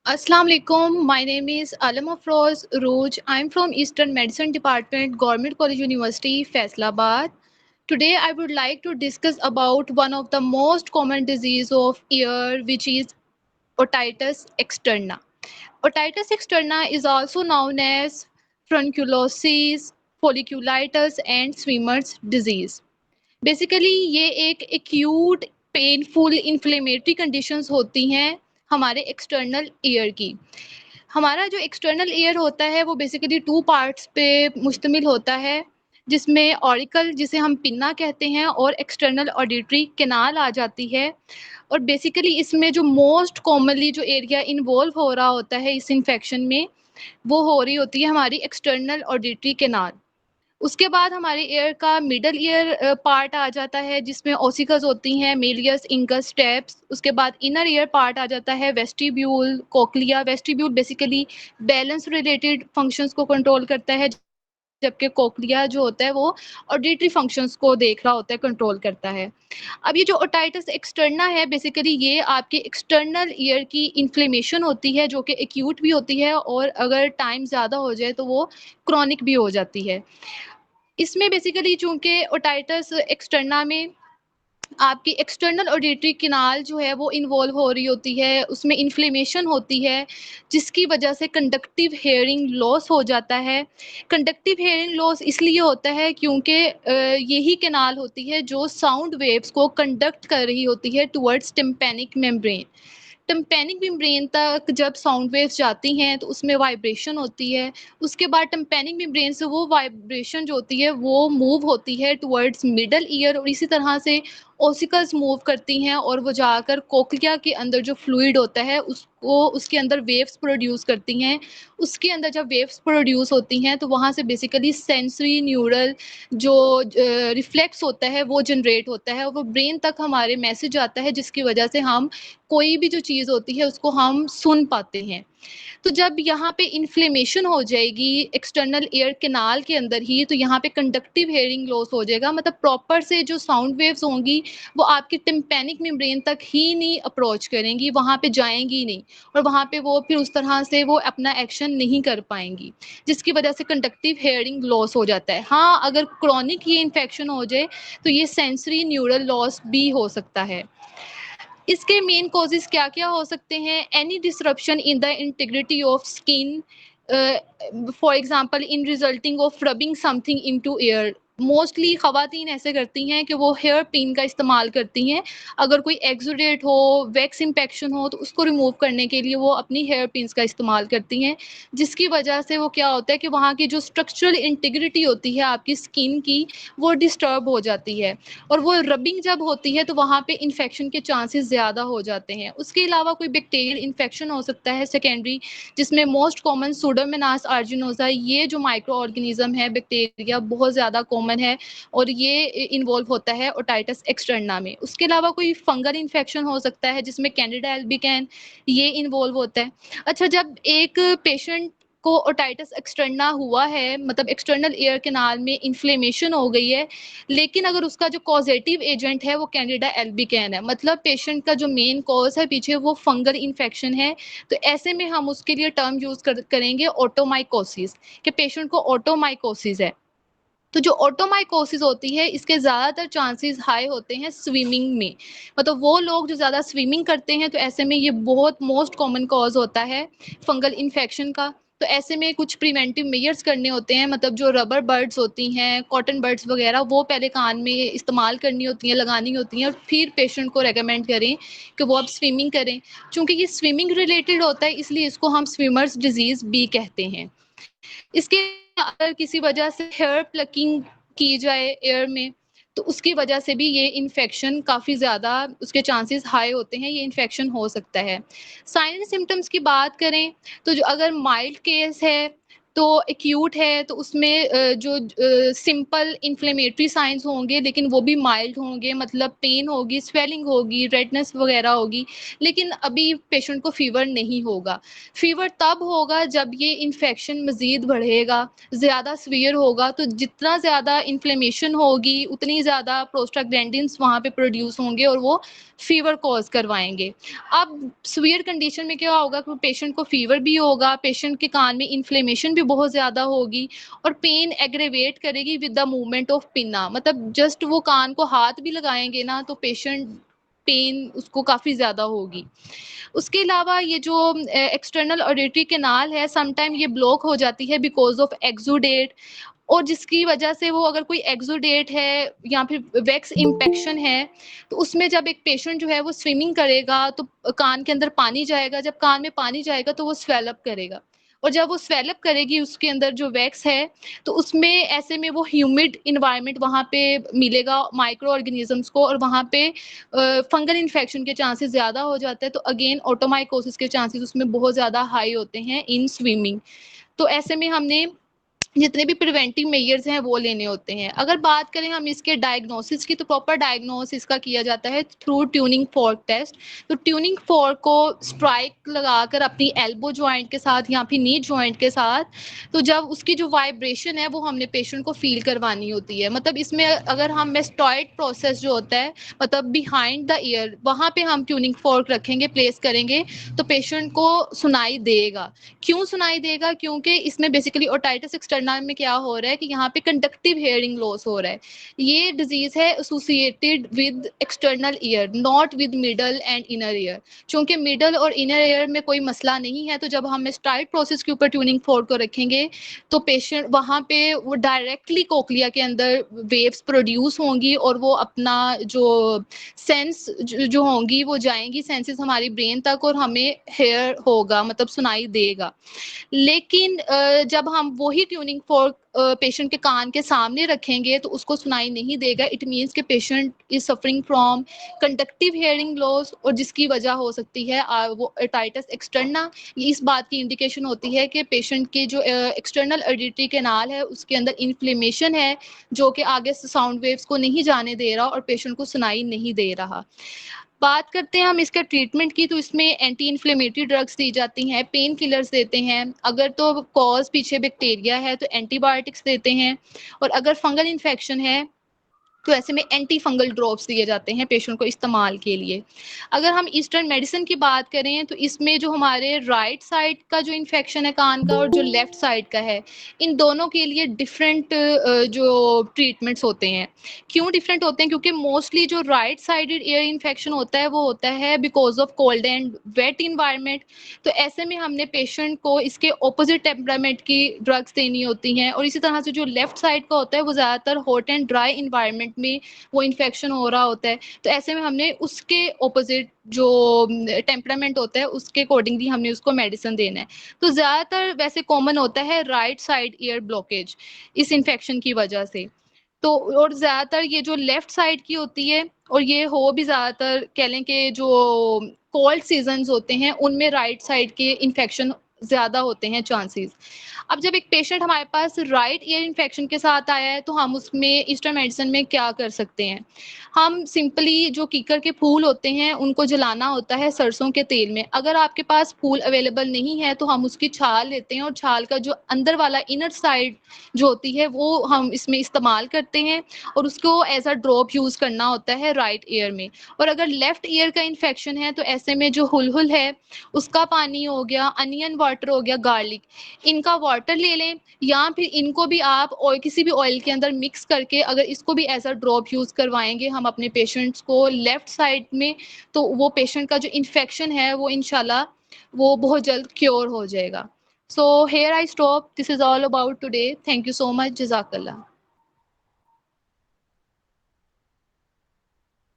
Assalamu alaikum. My name is Alam Afroz Roj. I'm from Eastern Medicine Department, Government College University, Faisalabad. Today I would like to discuss about one of the most common disease of ear, which is otitis externa. Otitis externa is also known as furunculosis, folliculitis and Swimmer's disease. Basically ये एक acute painful inflammatory conditions होती हैं हमारे external ear की। हमारा जो external ear होता है वो बेसिकली 2 पार्ट्स पे मुश्तमिल होता है, जिसमें ऑरिकल जिसे हम पिन्ना कहते हैं और एक्सटर्नल ऑडिटरी कैनाल आ जाती है। और बेसिकली इसमें जो मोस्ट कॉमनली जो एरिया इन्वॉल्व हो रहा होता है इस इन्फेक्शन में, वो हो रही होती है हमारी एक्सटर्नल ऑडिटरी कैनाल। उसके बाद हमारे ईयर का मिडल ईयर पार्ट आ जाता है जिसमें ओसिकल्स होती हैं, मेलियस, इंकस, स्टेप्स। उसके बाद इनर ईयर पार्ट आ जाता है, vestibule, cochlea. Vestibule basically balance related functions को कंट्रोल करता है, जबकि कोक्लिया जो होता है वो ऑडिटरी फंक्शंस को देख रहा होता है, कंट्रोल करता है। अब ये जो ओटाइटिस एक्सटर्ना है बेसिकली ये आपके एक्सटर्नल ईयर की इन्फ्लेमेशन होती है जो कि एक्यूट भी होती है, और अगर टाइम ज़्यादा हो जाए तो वो क्रॉनिक भी हो जाती है। इसमें बेसिकली चूँकि ओटाइटिस एक्सटर्ना में आपकी एक्सटर्नल ऑडिटरी कैनाल जो है वो इन्वॉल्व हो रही होती है, उसमें इन्फ्लेमेशन होती है, जिसकी वजह से कंडक्टिव हेयरिंग लॉस हो जाता है। कंडक्टिव हेयरिंग लॉस इसलिए होता है क्योंकि यही कैनाल होती है जो साउंड वेव्स को कंडक्ट कर रही होती है towards tympanic membrane. Tympanic membrane तक जब साउंड वेव्स जाती हैं तो उसमें वाइब्रेशन होती है। उसके बाद टिम्पैनिक मेम्ब्रेन से वो वाइब्रेशन जो होती है वो मूव होती है टुवर्ड्स मिडल ईयर, और इसी तरह से ओसिकल्स मूव करती हैं और वो जाकर कोक्लिया के अंदर जो फ्लूइड होता है उसको उसके अंदर वेव्स प्रोड्यूस करती हैं। उसके अंदर जब वेव्स प्रोड्यूस होती हैं तो वहाँ से बेसिकली सेंसरी न्यूरल जो रिफ्लेक्स होता है वो जनरेट होता है और वो ब्रेन तक हमारे मैसेज आता है, जिसकी वजह से हम कोई भी जो चीज़ होती है उसको हम सुन पाते हैं। तो जब यहाँ पे इन्फ्लेमेशन हो जाएगी एक्सटर्नल ईयर कैनाल के अंदर ही, तो यहाँ पे कंडक्टिव हेयरिंग लॉस हो जाएगा। मतलब प्रॉपर से जो साउंड वेव्स होंगी वो आपकी टिम्पैनिक मेम्ब्रेन तक ही नहीं अप्रोच करेंगी, वहाँ पे जाएँगी नहीं, और वहाँ पे वो फिर उस तरह से वो अपना एक्शन नहीं कर पाएँगी, जिसकी वजह से कंडक्टिव हेयरिंग लॉस हो जाता है। हाँ, अगर क्रॉनिक ये इन्फेक्शन हो जाए तो ये सेंसरी न्यूरल लॉस भी हो सकता है। इसके मेन कॉजेज़ क्या-क्या हो सकते हैं? Any disruption in the integrity of skin, for example in resulting of rubbing something into air. Mostly ख़वातीन ऐसे करती हैं कि वो हेयर पिन का इस्तेमाल करती हैं। अगर कोई एक्सुडेट हो, वैक्स इन्फेक्शन हो, तो उसको रिमूव करने के लिए वो अपनी हेयर पिन्स का इस्तेमाल करती हैं, जिसकी वजह से वो क्या होता है कि वहाँ की जो स्ट्रक्चरल इंटीग्रिटी होती है आपकी स्किन की, वो डिस्टर्ब हो जाती है। और वो रबिंग जब होती है तो वहाँ पे इन्फेक्शन के चांसेस ज़्यादा हो जाते हैं। उसके अलावा कोई बैक्टीरियल इन्फेक्शन हो सकता है सेकेंडरी, जिसमें मोस्ट कॉमन सुडोमोनास आर्जिनोसा, ये जो माइक्रो ऑर्गेनिज्म है बैक्टीरिया बहुत ज़्यादा कॉमन है, और ये इन्वॉल्व होता है ओटाइटिस एक्सटर्ना में। उसके अलावा कोई फंगल इन्फेक्शन हो सकता है जिसमें कैंडिडा एल्बिकैन ये इन्वॉल्व होता है। अच्छा, जब एक पेशेंट को ओटाइटिस एक्सटर्ना हुआ है, मतलब एक्सटर्नल ईयर कैनाल में इन्फ्लेमेशन हो गई है, लेकिन अगर उसका जो कॉजेटिव एजेंट है वो कैंडिडा एल्बिकैन है, मतलब पेशेंट का जो मेन कॉज है पीछे वो फंगल इन्फेक्शन है, तो ऐसे में हम उसके लिए टर्म यूज़ करेंगे ओटोमाइकोसिस, कि पेशेंट को ओटोमाइकोसिस है। तो जो ओटोमाइकोसिस होती है इसके ज़्यादातर चांसेस हाई होते हैं स्विमिंग में। मतलब वो लोग जो ज़्यादा स्विमिंग करते हैं तो ऐसे में ये बहुत मोस्ट कॉमन कॉज़ होता है फंगल इन्फेक्शन का। तो ऐसे में कुछ प्रिवेंटिव मेजर्स करने होते हैं, मतलब जो रबर बड्स होती हैं, कॉटन बड्स वगैरह, वो पहले कान में इस्तेमाल करनी होती हैं, लगानी होती हैं, और फिर पेशेंट को रेकमेंड करें कि वो अब स्विमिंग करें। चूँकि ये स्विमिंग रिलेटेड होता है इसलिए इसको हम स्विमर्स डिज़ीज़ भी कहते हैं। इसके अगर किसी वजह से हेयर प्लकिंग की जाए एयर में, तो उसकी वजह से भी ये इन्फेक्शन काफ़ी ज़्यादा उसके चांसेस हाई होते हैं, ये इन्फेक्शन हो सकता है। साइन एंड सिम्पटम्स की बात करें तो जो अगर माइल्ड केस है तो एक्यूट है तो उसमें जो सिंपल इन्फ्लेमेटरी साइंस होंगे लेकिन वो भी माइल्ड होंगे, मतलब पेन होगी, स्वेलिंग होगी, रेडनेस वगैरह होगी, लेकिन अभी पेशेंट को फीवर नहीं होगा। फीवर तब होगा जब ये इन्फेक्शन मज़ीद बढ़ेगा, ज़्यादा सीवियर होगा, तो जितना ज़्यादा इन्फ्लेमेशन होगी उतनी ज़्यादा प्रोस्टाग्लैंडिन्स वहाँ पे प्रोड्यूस होंगे और वो फीवर कॉज़ करवाएँगे। अब सीवियर कंडीशन में क्या होगा कि पेशेंट को फीवर भी होगा, पेशेंट के कान में इन्फ्लेमेशन भी बहुत ज़्यादा होगी और पेन एग्रेवेट करेगी with the movement of pinna, मतलब जस्ट वो कान को हाथ भी लगाएँगे ना तो पेशेंट पेन उसको काफ़ी ज़्यादा होगी। उसके अलावा ये जो एक्सटर्नल ऑडिटरी कैनाल है, सम टाइम ये ब्लॉक हो जाती है बिकॉज़ ऑफ एक्सुडेट, और जिसकी वजह से वो अगर कोई एक्सुडेट है या फिर वैक्स इन्फेक्शन है, तो उसमें जब एक पेशेंट जो है वो स्विमिंग करेगा तो कान के अंदर पानी जाएगा, जब कान में पानी जाएगा तो वो स्वेल अप करेगा, और जब वो स्वेल अप करेगी उसके अंदर जो वैक्स है, तो उसमें ऐसे में वो ह्यूमिड एनवायरनमेंट वहाँ पे मिलेगा माइक्रो ऑर्गेनिज़म्स को, और वहाँ पे फंगल इन्फेक्शन के चांसेस ज़्यादा हो जाते हैं, तो अगेन ऑटोमाइकोसिस के चांसेस उसमें बहुत ज़्यादा हाई होते हैं इन स्विमिंग। तो ऐसे में हमने जितने भी प्रिवेंटिव मेजर्स हैं वो लेने होते हैं। अगर बात करें हम इसके डायग्नोसिस की, तो प्रॉपर डायग्नोसिस का किया जाता है थ्रू ट्यूनिंग फोर्क टेस्ट। तो ट्यूनिंग फोर्क को स्ट्राइक लगाकर अपनी एल्बो जॉइंट के साथ या फिर नी जॉइंट के साथ, तो जब उसकी जो वाइब्रेशन है वो हमने पेशेंट को फील करवानी होती है। मतलब इसमें अगर हम मेस्टॉइड प्रोसेस जो होता है, मतलब बिहाइंड द ईयर, वहाँ पे हम ट्यूनिंग फोर्क रखेंगे, प्लेस करेंगे, तो पेशेंट को सुनाई देगा। क्यों सुनाई देगा? क्योंकि इसमें बेसिकली ओटाइटिस एक्सटर्ना में क्या हो रहा है कि यहाँ पे कंडक्टिव हेयरिंग लॉस हो रहा है। ये डिजीज है associated with external ear, not with middle and inner ear. चूंकि मिडल और इनर ईयर में कोई मसला नहीं है, तो जब हम स्टार्ट प्रोसेस के ऊपर ट्यूनिंग फोर्क को रखेंगे तो पेशेंट वहाँ पे वो डायरेक्टली कोक्लिया के अंदर वेव्स प्रोड्यूस होंगी और वो अपना जो सेंस जो होंगी वो जाएंगी सेंसेस हमारी ब्रेन तक, और हमें हेयर होगा, मतलब सुनाई देगा। लेकिन जब हम वही ट्यूनिंग फोर्क पेशेंट के कान के सामने रखेंगे तो उसको सुनाई नहीं देगा। इट मीन्स कि patient is suffering from conductive hearing loss, और जिसकी वजह हो सकती है वो ओटाइटिस एक्सटर्ना। इस बात की इंडिकेशन होती है कि पेशेंट के जो एक्सटर्नल ऑडिटरी कैनाल है उसके अंदर इन्फ्लेमेशन है, जो कि आगे साउंड वेव्स को नहीं जाने दे रहा और पेशेंट को सुनाई नहीं दे रहा। बात करते हैं हम इसके ट्रीटमेंट की, तो इसमें एंटी इन्फ्लेमेटरी ड्रग्स दी जाती हैं, पेन किलर्स देते हैं, अगर तो कॉज पीछे बैक्टीरिया है तो एंटीबायोटिक्स देते हैं, और अगर फंगल इन्फेक्शन है तो ऐसे में एंटी फंगल ड्रॉप्स दिए जाते हैं पेशेंट को इस्तेमाल के लिए। अगर हम ईस्टर्न मेडिसिन की बात करें तो इसमें जो हमारे राइट साइड का जो इन्फेक्शन है कान का और जो लेफ्ट साइड का है, इन दोनों के लिए डिफरेंट जो ट्रीटमेंट्स होते हैं। क्यों डिफरेंट होते हैं? क्योंकि मोस्टली जो राइट साइडेड ईयर इन्फेक्शन होता है वो होता है because of cold and wet environment. तो ऐसे में हमने पेशेंट को इसके ऑपोजिट टेम्परामेंट की ड्रग्स देनी होती हैं, और इसी तरह से जो लेफ्ट साइड का होता है वो ज़्यादातर हॉट एंड ड्राई इन्वायरमेंट में वो इन्फेक्शन हो रहा होता है। तो ऐसे में हमने उसके ऑपोजिट जो टेम्परामेंट होता है उसके अकॉर्डिंगली हमने उसको मेडिसिन देना है। तो ज़्यादातर वैसे कॉमन होता है राइट साइड ईयर ब्लॉकेज इस इन्फेक्शन की वजह से। तो और ज़्यादातर ये जो लेफ्ट साइड की होती है, और ये हो भी ज़्यादातर कह लें कि जो कोल्ड सीजन्स होते हैं उनमें राइट साइड के इन्फेक्शन ज़्यादा होते हैं चांसेस। अब जब एक पेशेंट हमारे पास राइट ईयर इन्फेक्शन के साथ आया है तो हम उसमें ईस्टर्न मेडिसिन में क्या कर सकते हैं? हम सिंपली जो कीकर के फूल होते हैं उनको जलाना होता है सरसों के तेल में। अगर आपके पास फूल अवेलेबल नहीं है तो हम उसकी छाल लेते हैं, और छाल का जो अंदर वाला इनर साइड जो होती है वो हम इसमें इस्तेमाल करते हैं, और उसको एज अ ड्रॉप यूज़ करना होता है राइट ईयर में। और अगर लेफ्ट ईयर का इन्फेक्शन है तो ऐसे में जो हुलहुल है उसका पानी हो गया, अनियन वाटर हो गया, गार्लिक, इनका वाटर ले लें, या फिर इनको भी आप ऑयल किसी भी ऑयल के अंदर मिक्स करके अगर इसको भी एज अ ड्रॉप यूज़ करवाएंगे हम अपने पेशेंट्स को लेफ्ट साइड में, तो वो पेशेंट का जो इन्फेक्शन है वो इंशाल्लाह वो बहुत जल्द क्योर हो जाएगा। So here I stop, this is all about today, thank you so much, जज़ाकल्लाह।